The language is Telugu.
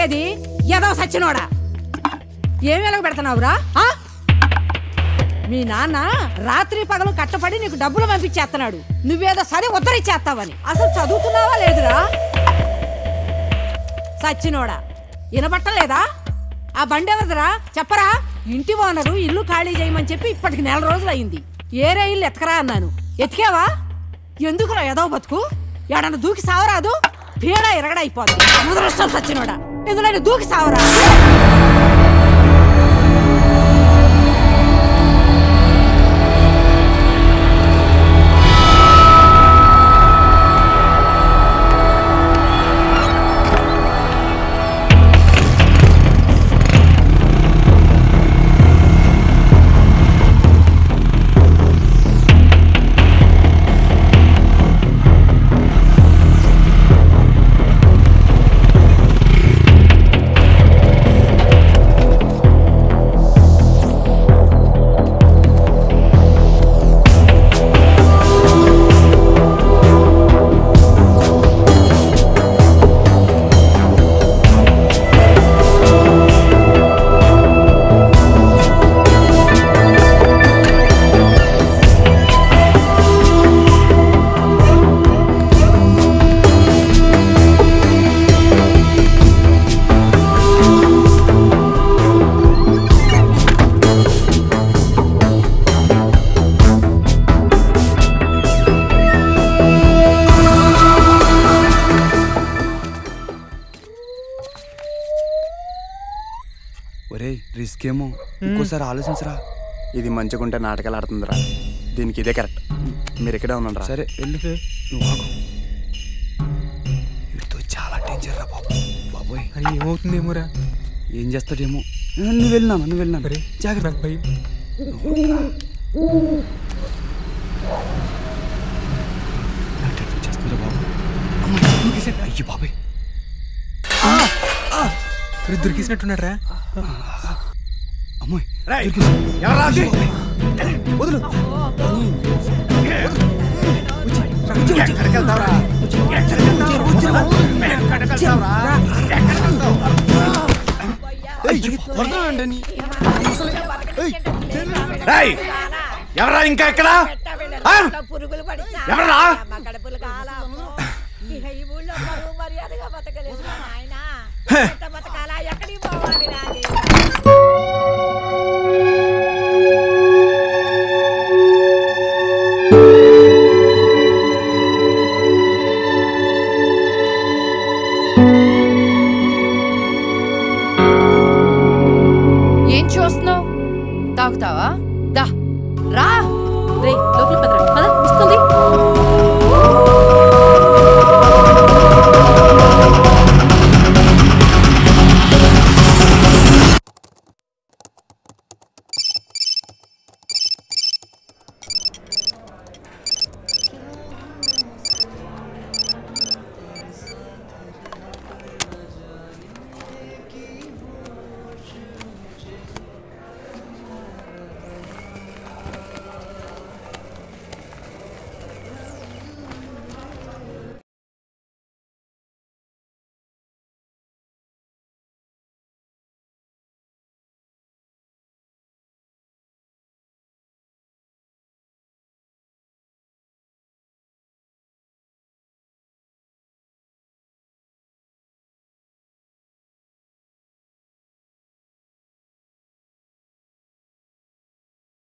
వెతికేది? ఏదో సచ్చినోడా, ఏం వెలగ పెడుతున్నావురా? మీ నాన్న రాత్రి పగలు కట్టపడి నీకు డబ్బులు పంపించేస్తున్నాడు, నువ్వేదో సరే ఉద్ధరిచ్చేస్తావని. అసలు చదువుతున్నావా లేదురా? సచ్చినోడా, వినబట్టలేదా? ఆ బండి ఎవరిదిరా చెప్పరా? ఇంటి ఓనరు ఇల్లు ఖాళీ చేయమని చెప్పి ఇప్పటికి 4 రోజులు అయింది. ఏరే ఇల్లు ఎతకరా అన్నాను, ఎతికావా? ఎందుకురా ఏదో బతుకు? ఎడన్నా దూకి సావరాదు, పీడ ఎరగడైపోద్ది. ముదరష్టం సచ్చినోడా, ఎందులో దూకి సావరా? రిస్క్ ఏమో, ఇంకోసారి ఆలోచించరా. ఇది మంచిగుంటే నాటకాలు ఆడుతుందిరా, దీనికి ఇదే కరెక్ట్. మీరు ఇక్కడే ఉన్నారా? సరే వెళ్ళు, నువ్వు ఆగు. వీటితో చాలా డేంజర్ రా బాబు. బాబోయ్ అది ఏమవుతుందేమోరా, ఏం చేస్తాడేమో. నువ్వు వెళ్ళినా జాగ్రత్త. భయం చేస్తుందిరా బాబు. అయ్యి బాబాయ్, దొరికేసినట్టున్నారా? అమ్మాయి వదులు. ఎవరా ఇంకా ఎక్కడ? ఎవరా